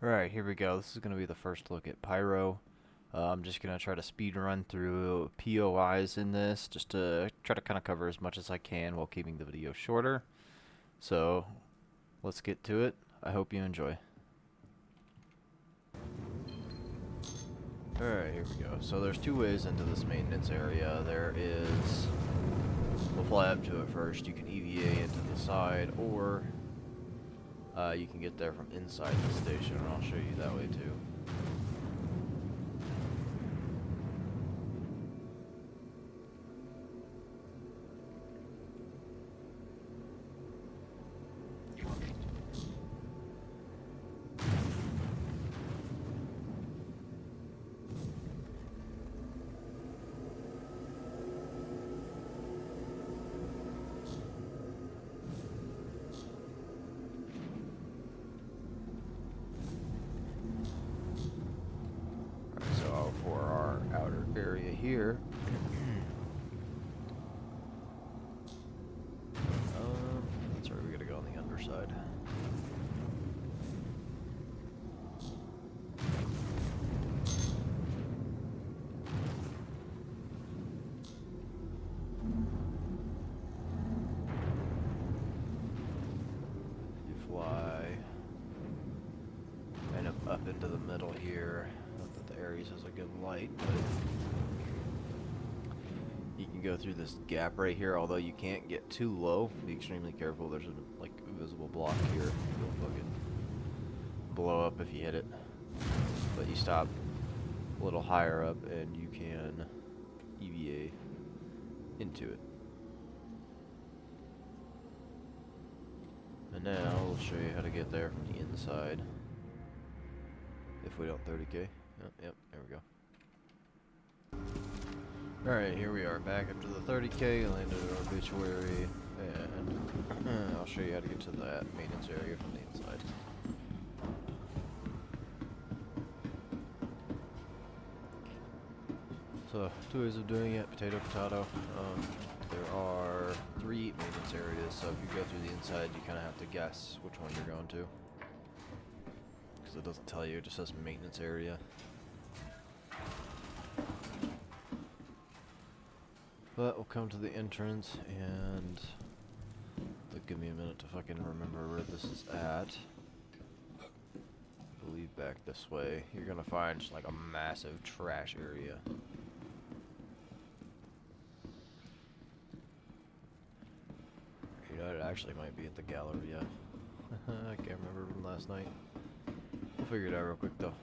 Alright, here we go. This is going to be the first look at Pyro. I'm just going to try to speed run through POIs in this, just to try to kind of cover as much as I can while keeping the video shorter. So, let's get to it. I hope you enjoy. Alright, here we go. So there's two ways into this maintenance area. There is, we'll fly up to it first. You can EVA into the side, or you can get there from inside the station, and I'll show you that way too. So for our outer area here, that's right, we gotta go on the underside. You fly kind of up into the middle here. Not that the Ares has a good light, but you can go through this gap right here, although you can't get too low. Be extremely careful. There's a like invisible block here. You'll fucking blow up if you hit it. But you stop a little higher up and you can EVA into it. And now we'll show you how to get there from the inside. If we don't 30k. Yep, there we go. Alright, here we are, back up to the 30k, landed at Obituary, and I'll show you how to get to that maintenance area from the inside. So, two ways of doing it, potato, potato. There are 3 maintenance areas, so if you go through the inside, you kind of have to guess which one you're going to. Because it doesn't tell you, it just says maintenance area. But we'll come to the entrance, and give me a minute to fucking remember where this is at. I believe back this way, you're gonna find just like a massive trash area. You know, it actually might be at the Galleria. I can't remember from last night. We'll figure it out real quick though.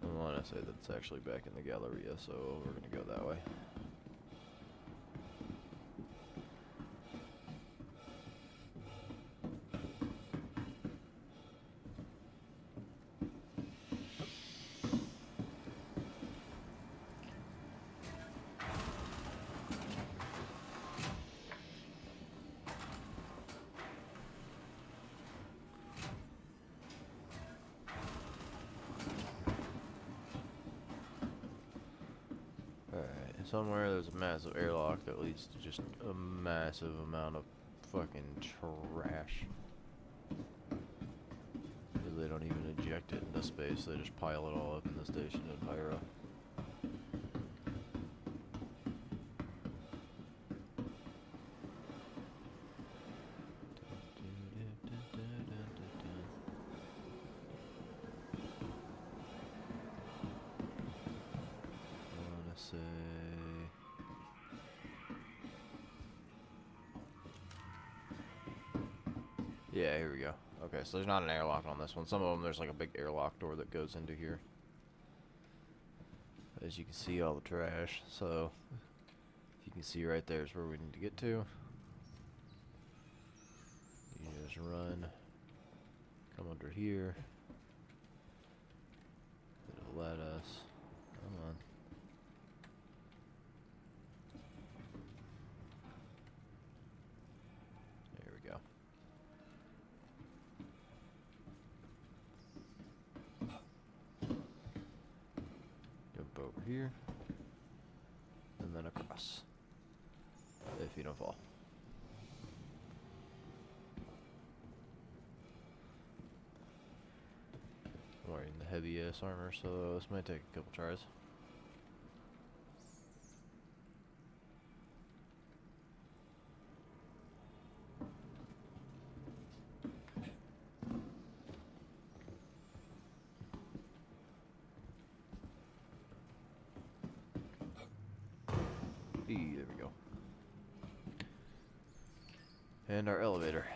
I want to say that it's actually back in the Galleria, so we're gonna go that way. Somewhere there's a massive airlock that leads to just a massive amount of fucking trash. Because they don't even eject it into space, they just pile it all up in the station in Pyro. I wanna say... Yeah, here we go. Okay, so there's not an airlock on this one. Some of them there's like a big airlock door that goes into here. As you can see, all the trash. So, if you can see right there is where we need to get to. You just run, come under here. It'll let us. Come on. here, and then across, if you don't fall. I'm wearing the heavy ass armor, so this might take a couple tries. There we go. And our elevator.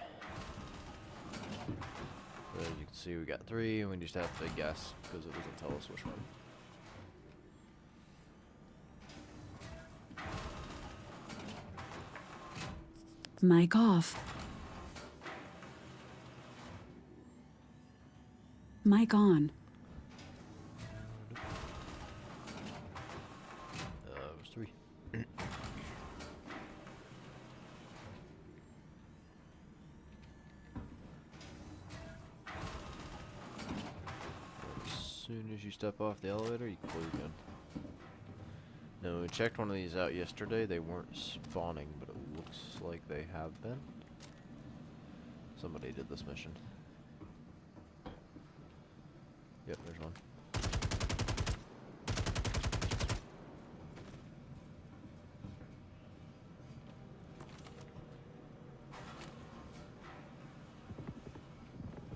So as you can see, we got 3, and we just have to guess because it doesn't tell us which one. Mic off. Mic on. It was 3. As soon as you step off the elevator, you can pull your gun. Now, we checked one of these out yesterday. They weren't spawning, but it looks like they have been. Somebody did this mission. Yep, there's one.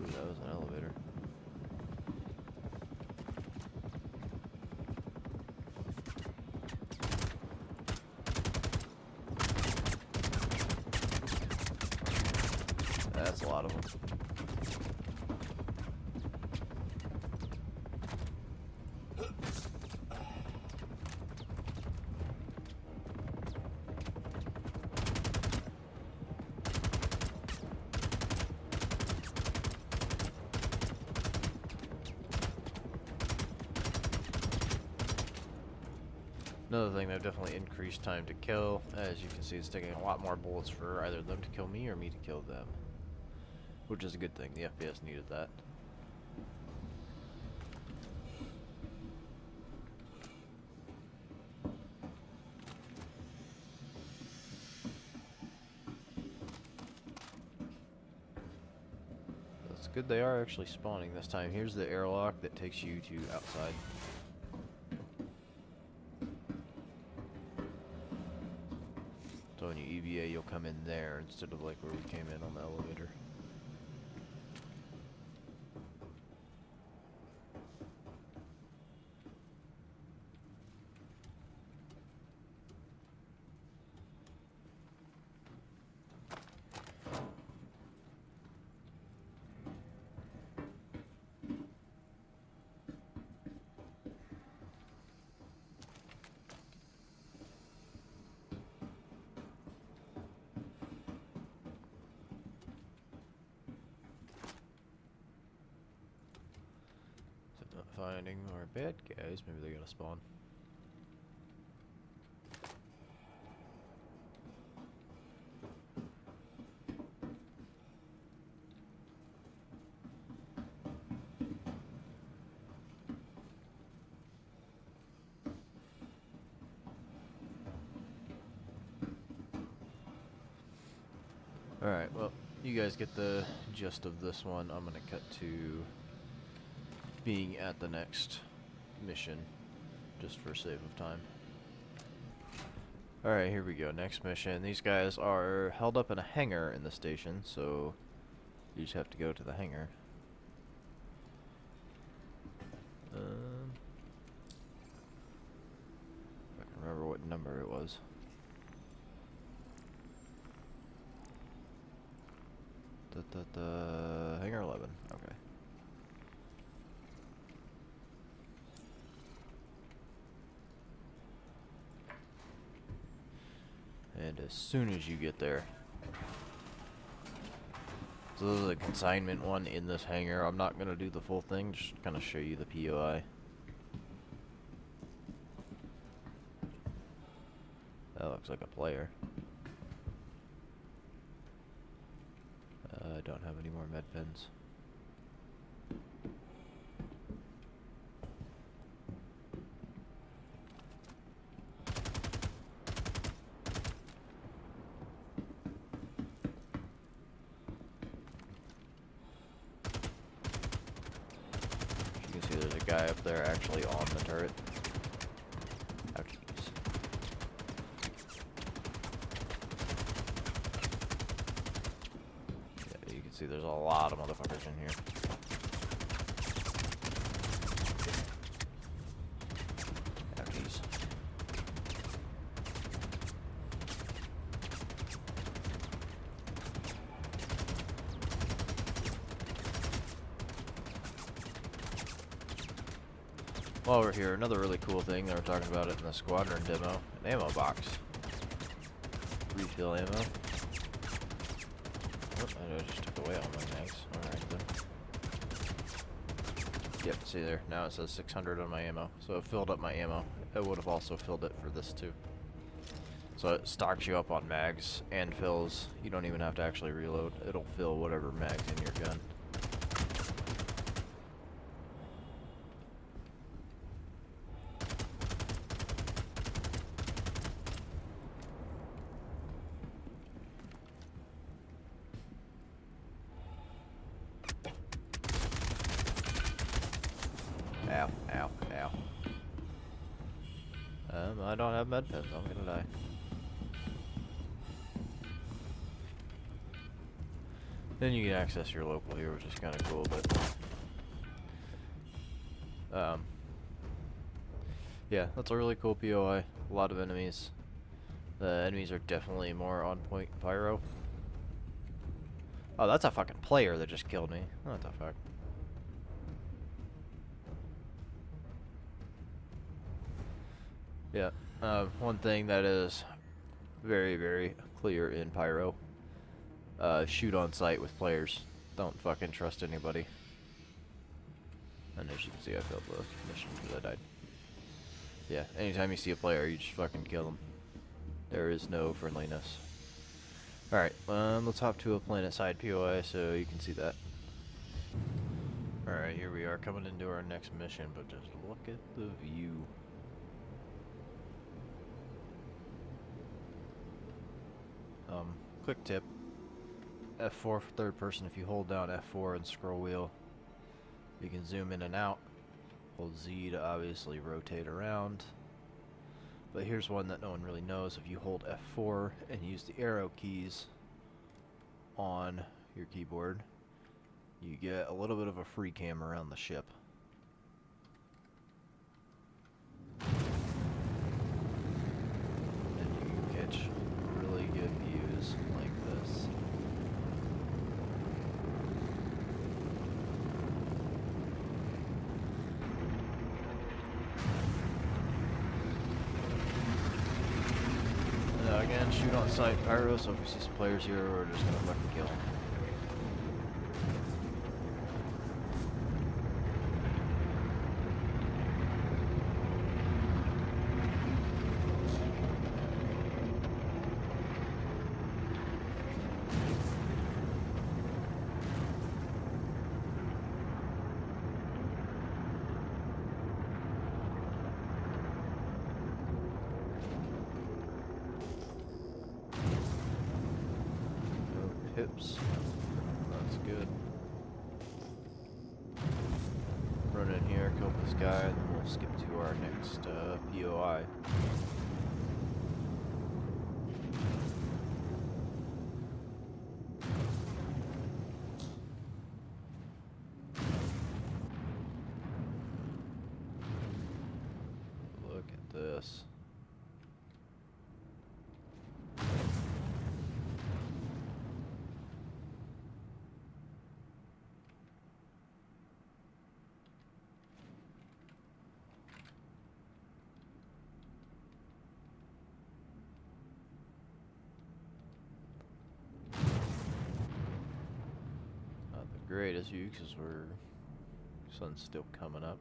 Ooh, that was an elevator. That's a lot of them. Another thing, they've definitely increased time to kill. As you can see, it's taking a lot more bullets for either them to kill me or me to kill them. Which is a good thing, the FPS needed that. That's good, they are actually spawning this time. Here's the airlock that takes you to outside. So when you EVA, you'll come in there instead of like where we came in on the elevator. Finding more bad guys. Maybe they're gonna spawn. Alright, well, you guys get the gist of this one. I'm gonna cut to being at the next mission, just for sake of time. Alright, here we go. Next mission. These guys are held up in a hangar in the station, so you just have to go to the hangar. If I can remember what number it was. Hangar 11. Okay. And as soon as you get there. So this is a consignment one in this hangar. I'm not going to do the full thing, just kind of show you the POI. That looks like a player. I don't have any more med pens. guy up there actually on the turret. Oh, jeez. Yeah, you can see there's a lot of motherfuckers in here. Oh, jeez. While we're here, another really cool thing, they were talking about it in the squadron demo, an ammo box. Refill ammo. Oh, I just took away all my mags. Alright then. Yep, see there, now it says 600 on my ammo. So it filled up my ammo. It would have also filled it for this too. So it stocks you up on mags and fills. You don't even have to actually reload. It'll fill whatever mag's in your gun. Ow, ow, ow. I don't have med pens, I'm gonna die. Then you can access your local here, which is kinda cool, but yeah, that's a really cool POI. A lot of enemies. The enemies are definitely more on point Pyro. Oh, that's a fucking player that just killed me. What the fuck? Yeah, one thing that is very, very clear in Pyro, shoot on sight with players. Don't fucking trust anybody. And as you can see, I failed the mission because I died. Yeah, anytime you see a player, you just fucking kill them. There is no friendliness. Alright, let's hop to a planet side POI so you can see that. Alright, here we are coming into our next mission, but just look at the view. Quick tip. F4 for third person. If you hold down F4 and scroll wheel, you can zoom in and out. Hold Z to obviously rotate around. But here's one that no one really knows. If you hold F4 and use the arrow keys on your keyboard, you get a little bit of a free cam around the ship. And you can catch really good views like this. Now again, shoot on sight Pyro, so if we see some players here, we're just gonna fucking kill them. Hips. That's good. Run in here, kill this guy, and then we'll skip to our next POI. Look at this. Greatest view because sun's still coming up.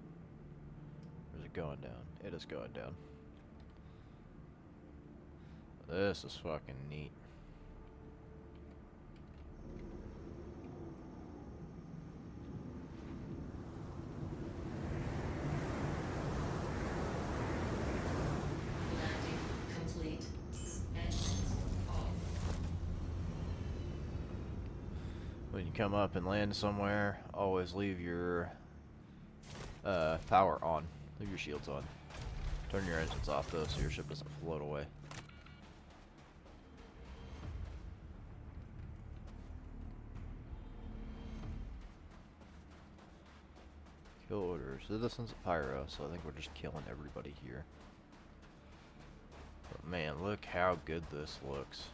Or is it going down? It is going down. This is fucking neat. Landing complete. Engines off. When you come up and land somewhere, always leave your Power on. Leave your shields on. Turn your engines off though, so your ship doesn't float away. Kill order. Citizens of Pyro, so I think we're just killing everybody here. But man, look how good this looks.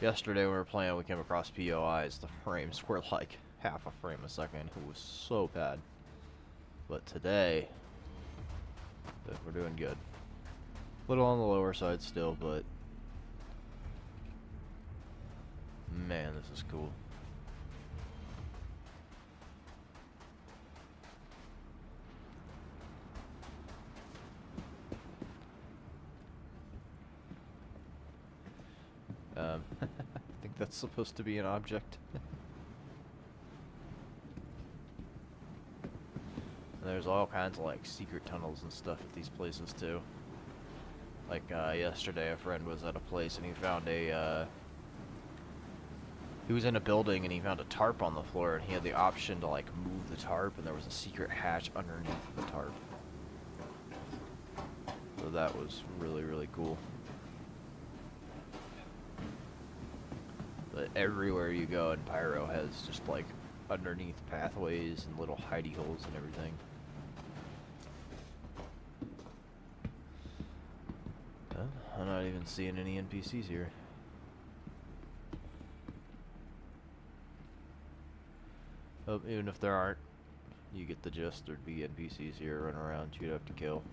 Yesterday when we were playing, we came across POIs. The frames were like half a frame a second. It was so bad. But today, we're doing good. A little on the lower side still, but man, this is cool. I think that's supposed to be an object. And there's all kinds of like secret tunnels and stuff at these places too. Like yesterday, a friend was at a place and he found a. He was in a building and he found a tarp on the floor and he had the option to like move the tarp and there was a secret hatch underneath the tarp. So that was really, really cool. But everywhere you go in Pyro has just like underneath pathways and little hidey holes and everything. I'm not even seeing any NPCs here. Oh, even if there aren't, you get the gist. There'd be NPCs here running around you'd have to kill.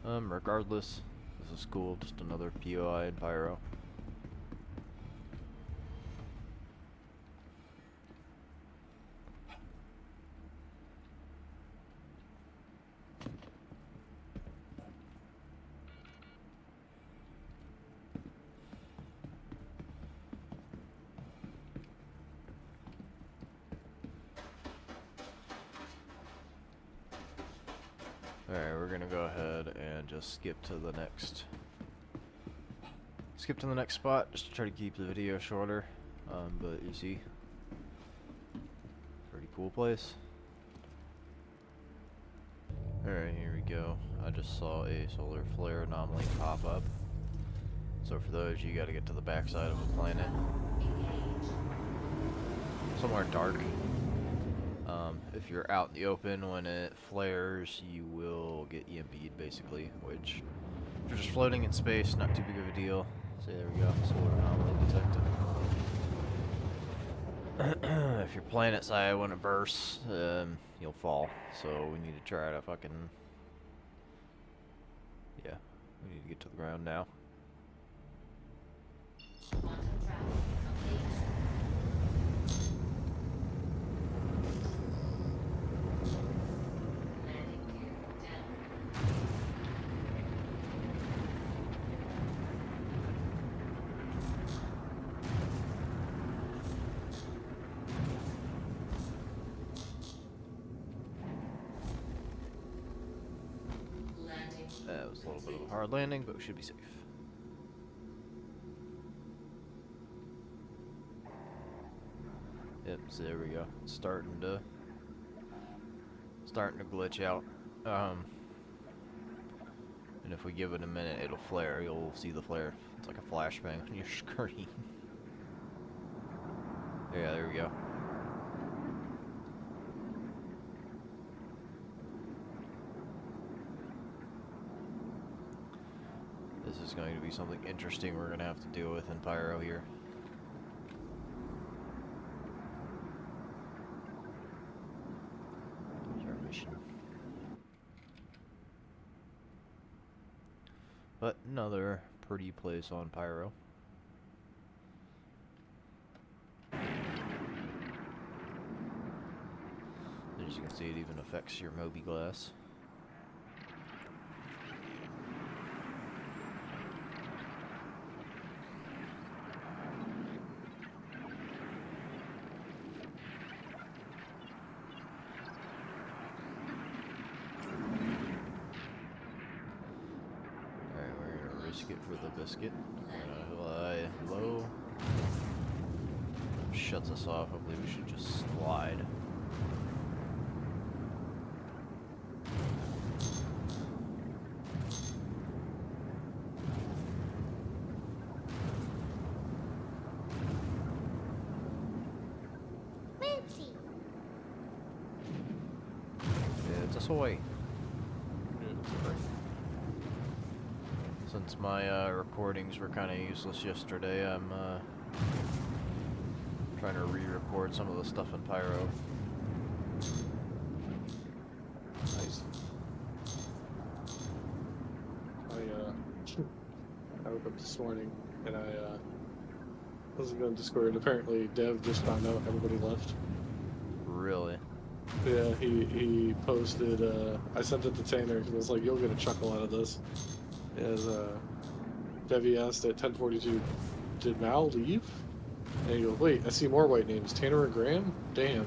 Regardless, this is cool. Just another POI in Pyro. Alright, we're gonna go ahead and just skip to the next spot, just to try to keep the video shorter. But you see, pretty cool place. Alright, here we go. I just saw a solar flare anomaly pop up. So for those, you gotta get to the backside of a planet. Somewhere dark. If you're out in the open when it flares, you will get EMP'd basically, which if you're just floating in space, not too big of a deal. So there we go, solar anomaly detected. If you're planet side when it bursts, you'll fall. So we need to try to fucking, yeah, we need to get to the ground now. Quantum travel complete. Landing gear down. Landing. That was a little bit of a hard landing, but we should be safe. Yep, so there we go. It's starting to glitch out. And if we give it a minute, it'll flare. You'll see the flare. It's like a flashbang on your screen. Yeah, there we go. This is going to be something interesting we're going to have to deal with in Pyro here. Here's our mission. But another pretty place on Pyro. As you can see, it even affects your Moby glass. Alright, we're gonna risk it for the biscuit. We're gonna lie low. Shuts us off. Hopefully we should just slide. this way. Since my recordings were kind of useless yesterday, I'm trying to re-record some of the stuff in Pyro. Nice. I woke up this morning and I wasn't going to Discord. Apparently, Dev just found out everybody left. Really? Yeah, he posted. I sent it to Tanner because I was like, "You'll get a chuckle out of this." As Devi asked at 10:42, "Did Mal leave?" And he goes, "Wait, I see more white names. Tanner and Graham. Damn."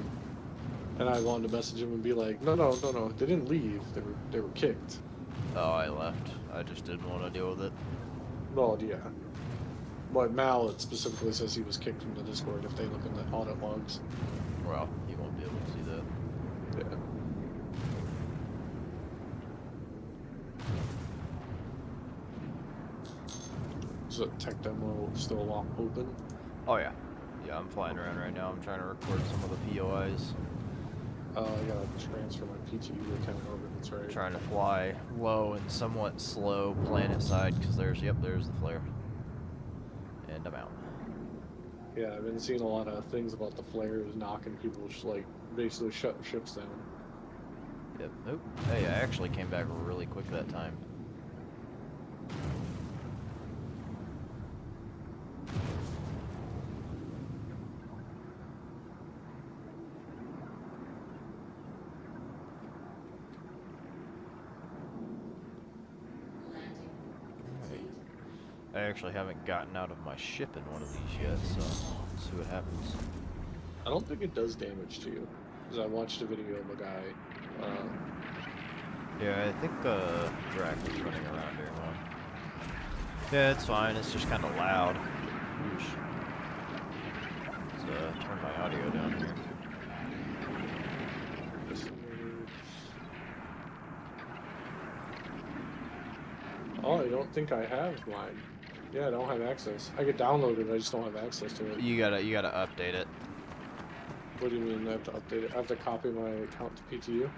And I wanted to message him and be like, "No, no, no, no. They didn't leave. They were kicked." Oh, I left. I just didn't want to deal with it. Well, yeah. But Mal, it specifically says he was kicked from the Discord if they look in the audit logs. Well, you won't be able to see that. Yeah. Is the tech demo still open? Oh yeah. Yeah, I'm flying around right now. I'm trying to record some of the POIs. I gotta transfer my PTU to 10 orbit, that's right. Trying to fly low and somewhat slow planet side because there's the flare. And I'm out. Yeah, I've been seeing a lot of things about the flares knocking people, like, basically shutting ships down. Yep. Nope. Hey, I actually came back really quick that time. Landing complete. I actually haven't gotten out of my ship in one of these yet, so let's see what happens. I don't think it does damage to you, because I watched a video of a guy, Yeah, I think Drac is running around here one. Yeah, it's fine. It's just kind of loud. Oosh. Let's turn my audio down here. Oh, I don't think I have mine. Yeah, I don't have access. I could download it, I just don't have access to it. You gotta update it. What do you mean I have to update it? I have to copy my account to PTU?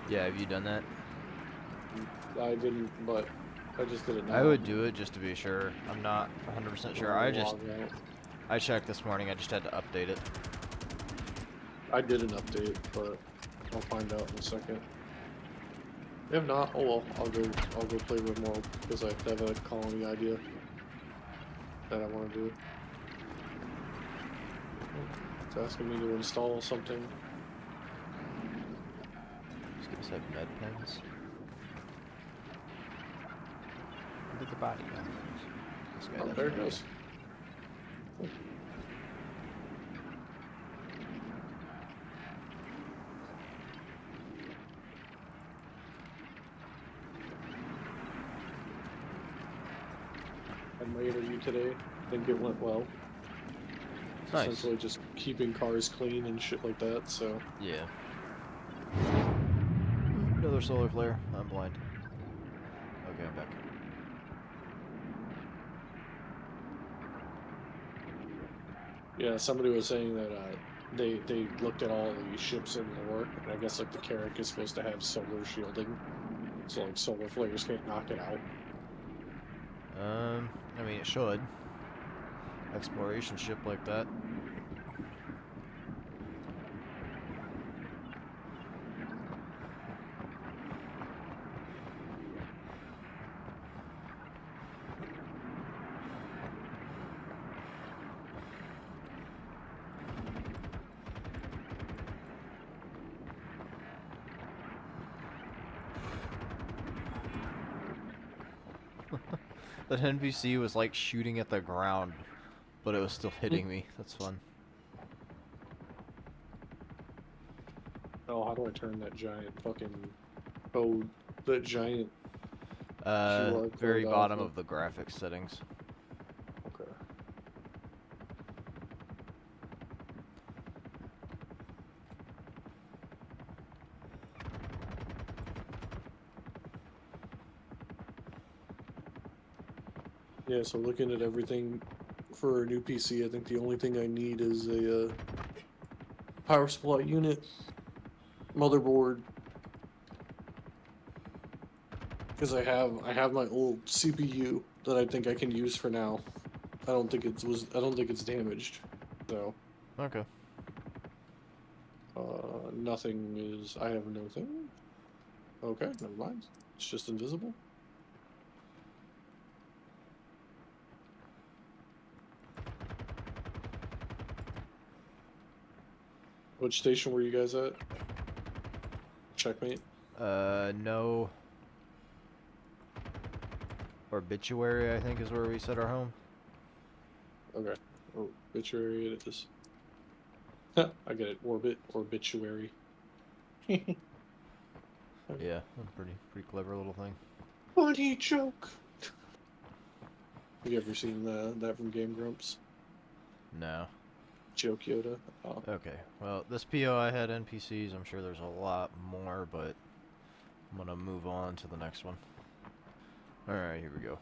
Yeah, have you done that? I didn't, but I just did it now. I would do it just to be sure. I'm not 100% sure. I checked this morning. I just had to update it. I did an update, but I'll find out in a second. If not, oh well, I'll go play with more because I have a colony idea that I want to do. It's asking me to install something. These guys have med pens. Look at the body. This guy Oh, doesn't there it have goes. Had my interview today. I think it went well. It's Nice. essentially just keeping cars clean and shit like that, so. Yeah. Another solar flare. I'm blind. Okay, I'm back. Yeah, somebody was saying that they looked at all the ships in the war, and I guess like the Carrack is supposed to have solar shielding, so like solar flares can't knock it out. I mean, it should. Exploration ship like that. That NPC was like shooting at the ground, but it was still hitting me. That's fun. Oh, how do I turn that giant fucking code, that giant QR Very code bottom off of the graphics settings. Okay. Yeah, so looking at everything for a new PC, I think the only thing I need is a power supply unit, motherboard, Because I have my old CPU that I think I can use for now. I don't think it's damaged. So Okay. nothing is. I have no thing. Okay, never mind. It's just invisible. Which station were you guys at? Checkmate. No. Obituary, I think, is where we set our home. Okay. Obituary it is. I get it. Obituary. Yeah, pretty clever little thing. Funny joke. Have you ever seen that from Game Grumps? No. Joke Yoda. Oh. Okay, well, this PO I had NPCs. I'm sure there's a lot more, but I'm gonna move on to the next one. Alright, here we go.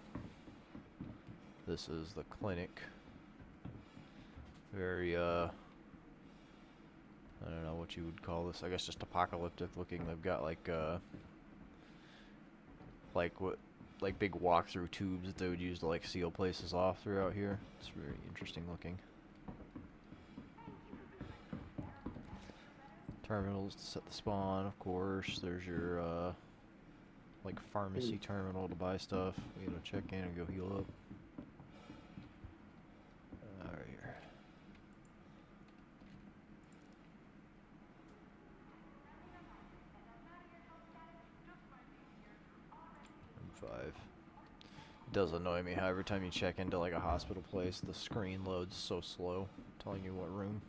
This is the clinic. Very, I don't know what you would call this. I guess just apocalyptic looking. They've got like big walk-through tubes that they would use to like seal places off throughout here. It's very interesting looking. Terminals to set the spawn, of course. There's your like pharmacy terminal to buy stuff. You gotta check in and go heal up. Right here. M5. It does annoy me how every time you check into like a hospital place, the screen loads so slow, telling you what room.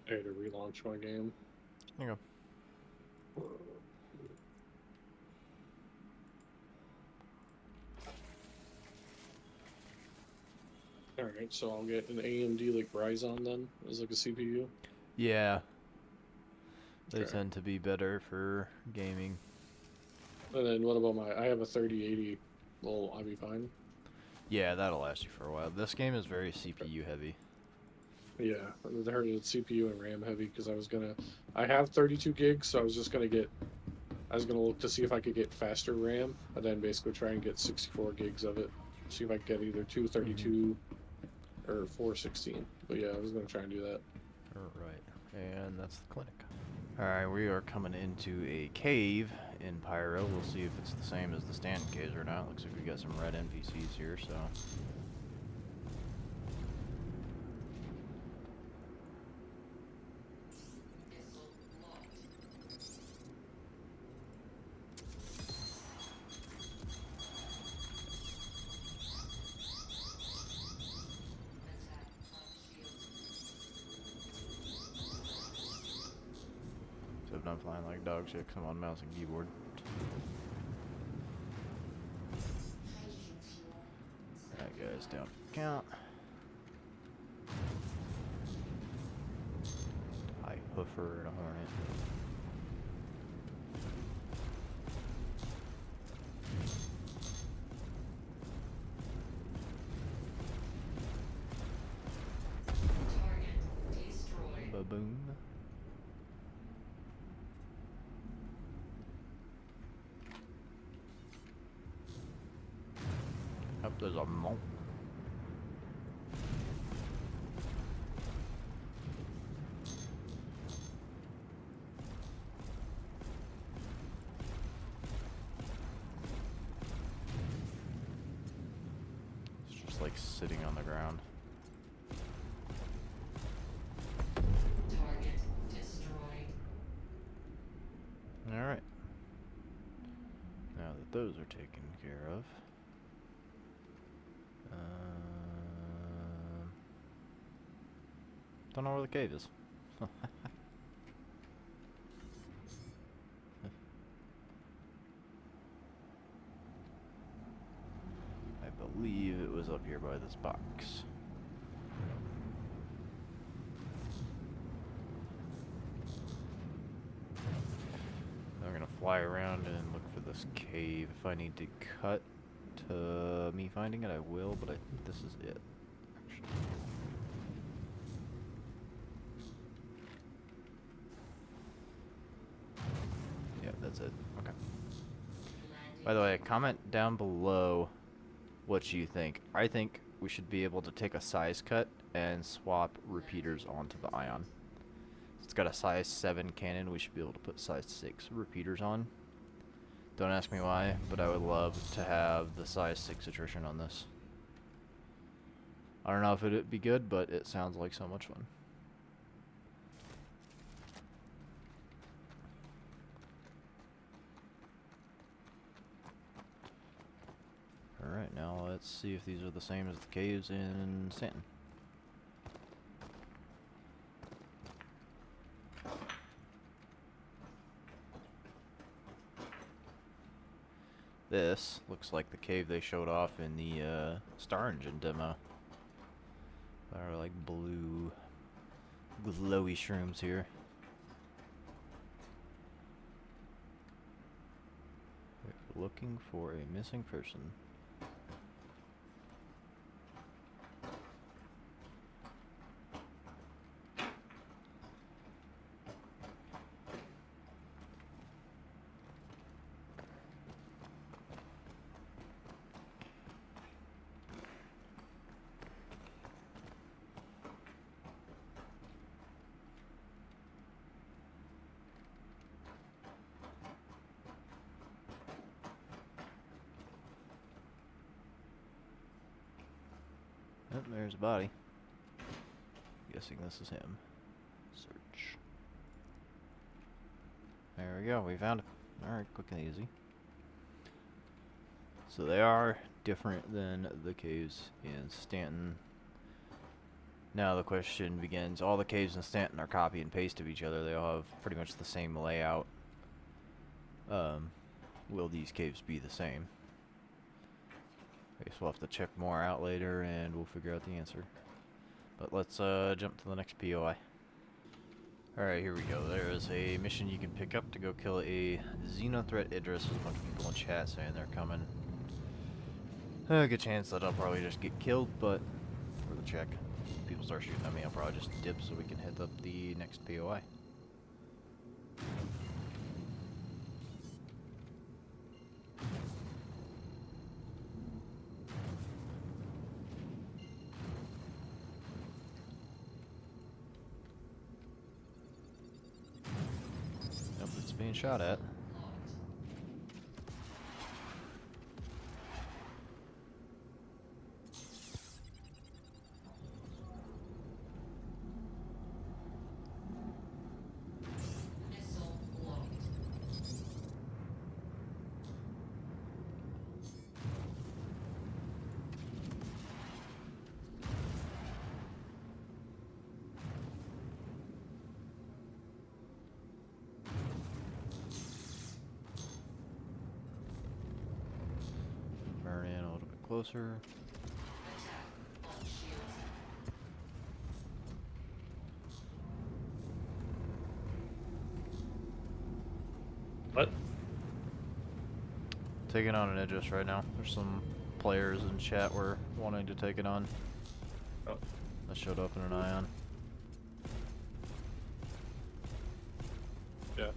I had to relaunch my game. There you go. Alright, so I'll get an AMD like Ryzen then, as like a CPU. Yeah. They Okay. tend to be better for gaming. And then what about I have a 3080. Will I be fine? Yeah, that'll last you for a while. This game is very CPU heavy. Yeah, I heard it's CPU and RAM heavy because I have 32 gigs, so I was gonna look to see if I could get faster RAM, and then basically try and get 64 gigs of it. See if I could get either 232 or 416. But yeah, I was gonna try and do that. Alright, and that's the clinic. Alright, we are coming into a cave in Pyro. We'll see if it's the same as the standing caves or not. Looks like we got some red NPCs here, so... Missile locked. Attack on shield. So I'm flying like dog shit, come on, mouse and keyboard. Hydrogen fuel. Alright guys, down count. High hoofer and a hornet. Target destroyed. Baboon. Up there's a monk. It's just like sitting on the ground. Target destroyed. Alright. Now that those are taken care of. Don't know where the cave is. I believe it was up here by this box. I'm gonna fly around and look for this cave. If I need to cut to me finding it, I will, but I think this is it. Actually. Yeah, that's it. Okay. By the way, comment down below what you think. I think we should be able to take a size cut and swap repeaters onto the Ion. It's got a size 7 cannon. We should be able to put size 6 repeaters on. Don't ask me why, but I would love to have the size 6 attrition on this. I don't know if it would be good, but it sounds like so much fun. Alright, now let's see if these are the same as the caves in Stanton. This looks like the cave they showed off in the Star Engine demo. There are like blue, glowy shrooms here. We're looking for a missing person. Oh, there's a body. Guessing this is him. Search. There we go, we found it. Alright, quick and easy. So they are different than the caves in Stanton. Now the question begins, all the caves in Stanton are copy and paste of each other. They all have pretty much the same layout. Will these caves be the same? I guess we'll have to check more out later and we'll figure out the answer. But let's jump to the next POI. Alright, here we go. There is a mission you can pick up to go kill a Xenothreat Idris. There's a bunch of people in chat saying they're coming. Good chance that I'll probably just get killed, but for the check. If people start shooting at me, I'll probably just dip so we can hit up the next POI. Nope, it's being shot at. Missile locked. Burn in a little bit closer. Attack on shields. What? Taking on an Idris right now. There's some players in chat were wanting to take it on. Oh. I showed up in an Ion. Yeah,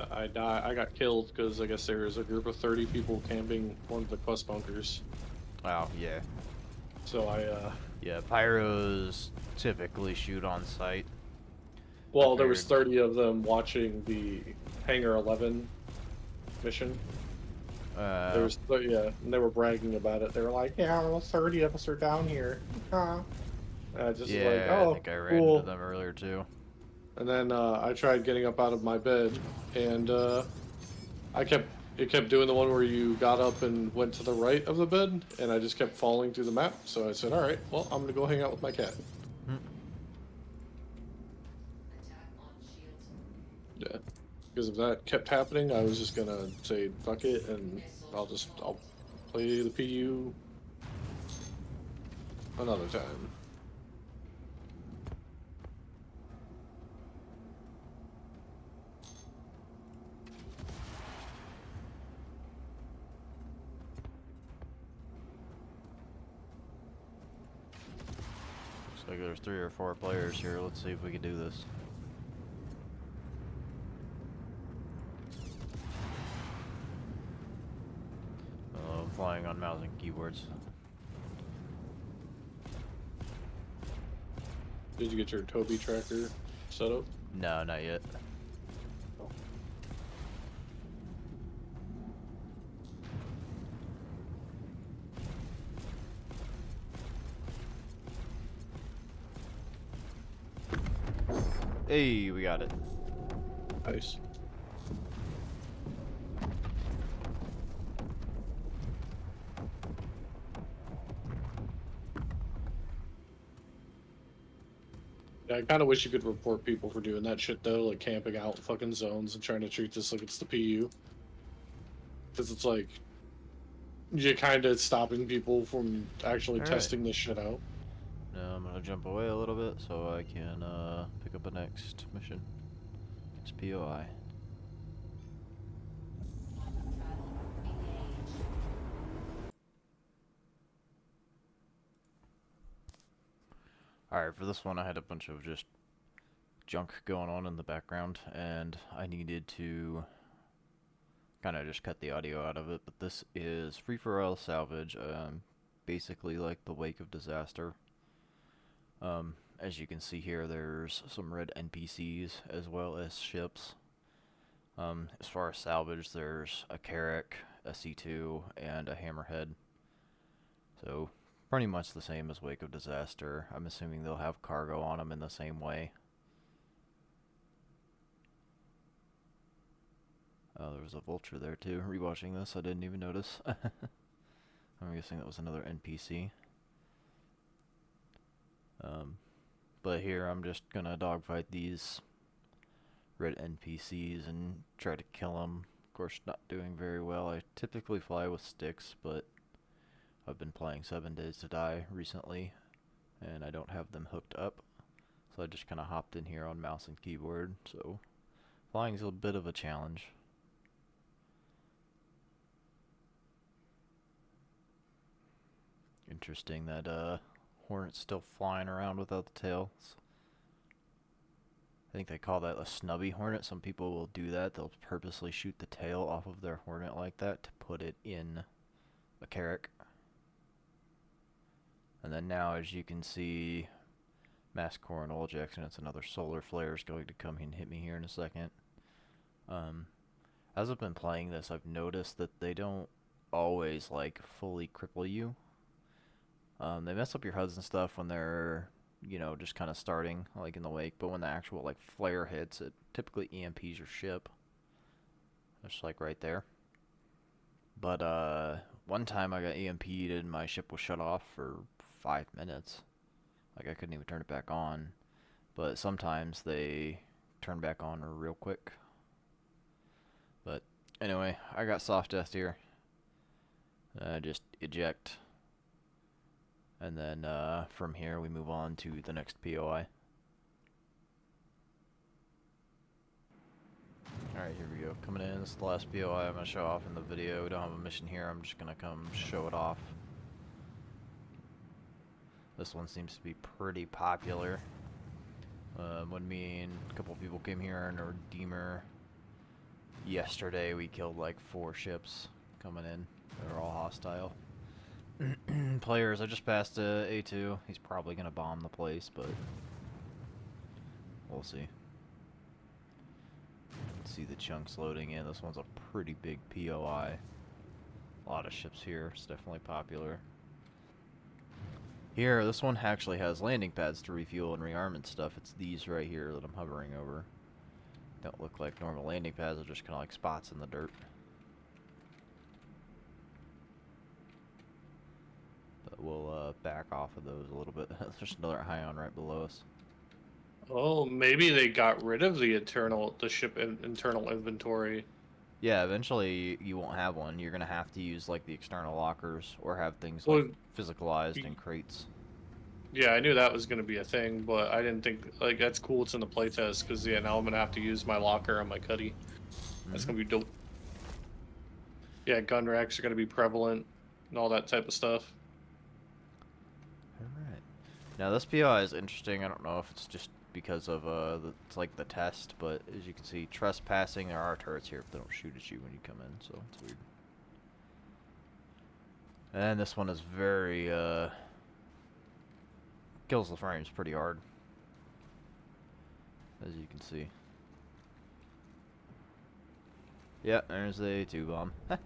I got killed because I guess there was a group of 30 people camping one of the quest bunkers. Wow, yeah. So Yeah, Pyros typically shoot on site. well, there was Figured. 30 of them watching the Hangar 11 mission. There was, yeah, and they were bragging about it. They were like, "Yeah, well, 30 of us are down here." Just yeah, like, "Oh, I think I ran cool." into them earlier too. And then I tried getting up out of my bed, and it kept doing the one where you got up and went to the right of the bed, and I just kept falling through the map. So I said, "All right, well, I'm gonna go hang out with my cat." Yeah. Because if that kept happening, I was just gonna say fuck it, and I'll play the PU another time. Looks like there's 3 or 4 players here. Let's see if we can do this. I'm flying on mouse and keyboards. Did you get your Toby tracker set up? No, not yet. Hey, we got it. Nice. Yeah, I kind of wish you could report people for doing that shit though, like camping out in fucking zones and trying to treat this like it's the PU. Because it's like you're kind of stopping people from actually All right. testing this shit out. Now I'm gonna jump away a little bit so I can pick up a next mission. It's POI. Alright, for this one I had a bunch of just junk going on in the background and I needed to kind of just cut the audio out of it, but this is free-for-all salvage, basically like the wake of disaster. As you can see here, there's some red NPCs as well as ships. As far as salvage, there's a Carrack, a C2, and a Hammerhead. So, pretty much the same as Wake of Disaster. I'm assuming they'll have cargo on them in the same way. Oh, there was a vulture there too. Rewatching this, I didn't even notice. I'm guessing that was another NPC. But here I'm just gonna dogfight these red NPCs and try to kill them. Of course, not doing very well. I typically fly with sticks, but I've been playing 7 Days to Die recently, and I don't have them hooked up. So I just kind of hopped in here on mouse and keyboard, so flying's a bit of a challenge. Interesting that Hornet's still flying around without the tails. I think they call that a snubby Hornet. Some people will do that. They'll purposely shoot the tail off of their Hornet like that to put it in a Carrack. And then now, as you can see, mass core and oil Jackson, it's another solar flare is going to come and hit me here in a second. As I've been playing this, I've noticed that they don't always like fully cripple you. They mess up your HUDs and stuff when they're, you know, just kind of starting, like in the wake, but when the actual, like, flare hits, it typically EMPs your ship. Just like right there. But, one time I got EMP'd and my ship was shut off for 5 minutes. Like, I couldn't even turn it back on. But sometimes they turn back on real quick. But, anyway, I got soft death here. Just eject. And then from here we move on to the next POI. Alright, here we go. Coming in, this is the last POI I'm going to show off in the video. We don't have a mission here, I'm just going to come show it off. This one seems to be pretty popular. When me and a couple people came here in a Redeemer yesterday, we killed like 4 ships coming in. They were all hostile. Players, I just passed A2. He's probably going to bomb the place, but we'll see. See the chunks loading in. This one's a pretty big POI. A lot of ships here. It's definitely popular. Here, this one actually has landing pads to refuel and rearmament stuff. It's these right here that I'm hovering over. Don't look like normal landing pads. They're just kind of like spots in the dirt. But we'll back off of those a little bit. There's another Ion right below us. Oh, maybe they got rid of the ship internal inventory. Yeah, eventually you won't have one. You're gonna have to use like the external lockers or have things like Well, physicalized in y- crates. yeah, I knew that was going to be a thing, but I didn't think like that's cool. It's in the playtest because yeah, now I'm gonna have to use my locker on my cuddy. That's Mm-hmm. gonna be dope. Yeah, gun racks are gonna be prevalent and all that type of stuff. All right. Now this POI is interesting. I don't know if it's just because of it's like the test, but as you can see, trespassing. There are turrets here, but they don't shoot at you when you come in, so it's weird. And this one is very kills the frames pretty hard, as you can see. Yeah, there's a A2 bomb. Let's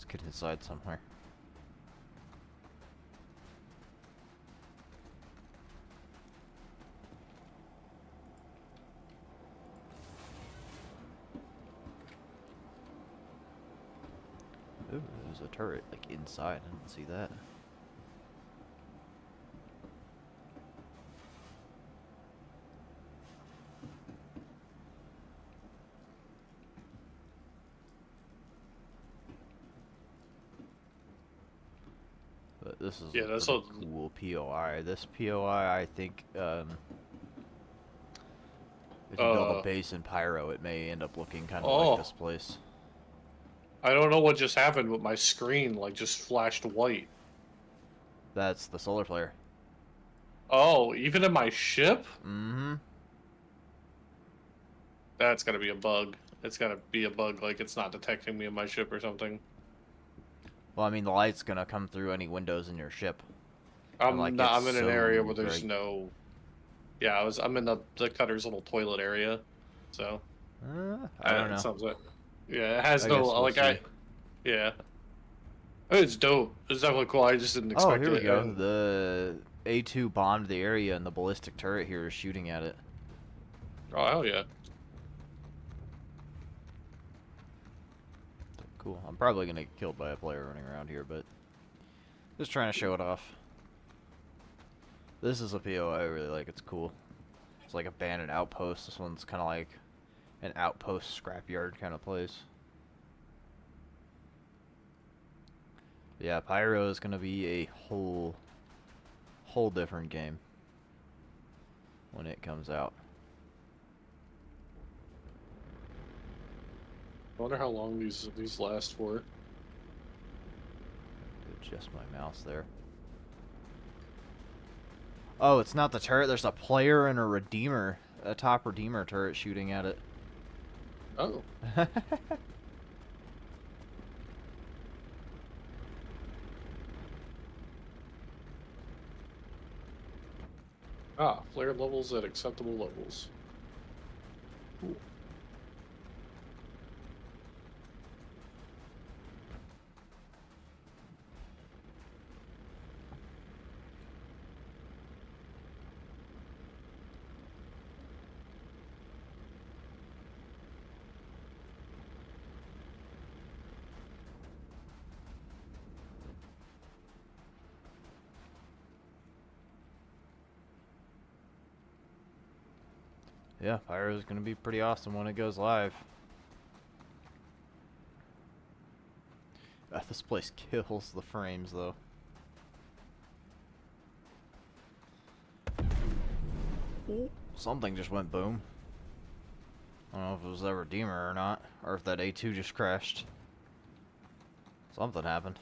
get inside somewhere. Ooh, there's a turret like inside. I didn't see that. But this is Yeah, a that's pretty all. cool POI. This POI, I think, if you build a base in Pyro, it may end up looking kind of like Oh, this place. I don't know what just happened, but my screen like just flashed white. That's the solar flare. Oh, even in my ship? Mm-hmm. That's gotta be a bug. It's gotta be a bug, like it's not detecting me in my ship or something. Well, I mean, the light's gonna come through any windows in your ship. And, I'm like, not. it's I'm in an area so where there's bright. no. Yeah, I'm in the cutter's little toilet area, so I don't it know. sounds like. Yeah, it has I no guess we'll like see. I. Yeah, it's dope. It's definitely cool. I just didn't Oh, expect here we it, go. and The A2 bombed the area, and the ballistic turret here is shooting at it. oh hell yeah. Cool. I'm probably gonna get killed by a player running around here, but just trying to show it off. This is a PO I really like. It's cool. It's like abandoned outpost. This one's kind of like an outpost scrapyard kind of place. Yeah, Pyro is gonna be a whole different game when it comes out. I wonder how long these last for. Adjust my mouse there. Oh, it's not the turret. There's a player and a redeemer, a top redeemer turret shooting at it. Oh, flare levels at acceptable levels. Cool. Yeah, Pyro is gonna be pretty awesome when it goes live. This place kills the frames though. Something just went boom. I don't know if it was that redeemer or not, or if that A2 just crashed. Something happened.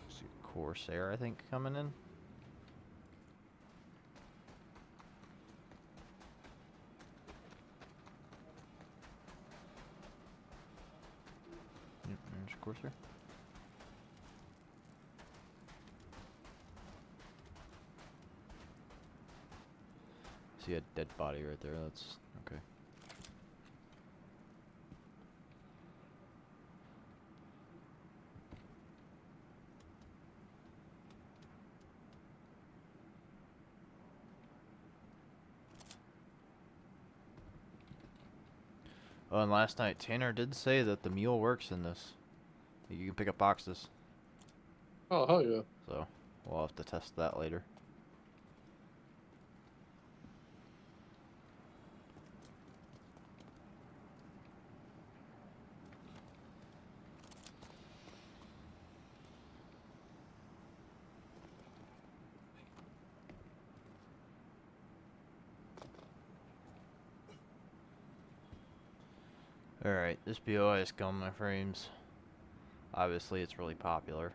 See a Corsair, I think, coming in. Yep, there's a Corsair. See a dead body right there. That's okay. Oh, and last night Tanner did say that the mule works in this. You can pick up boxes. Oh, hell yeah. So we'll have to test that later. Alright, this BOI is killing my frames. Obviously it's really popular.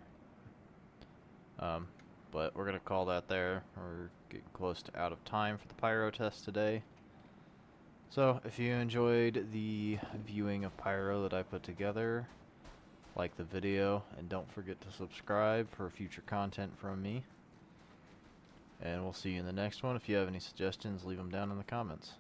But we're gonna call that there. We're getting close to out of time for the Pyro test today. So, if you enjoyed the viewing of Pyro that I put together, like the video, and don't forget to subscribe for future content from me. And we'll see you in the next one. If you have any suggestions, leave them down in the comments.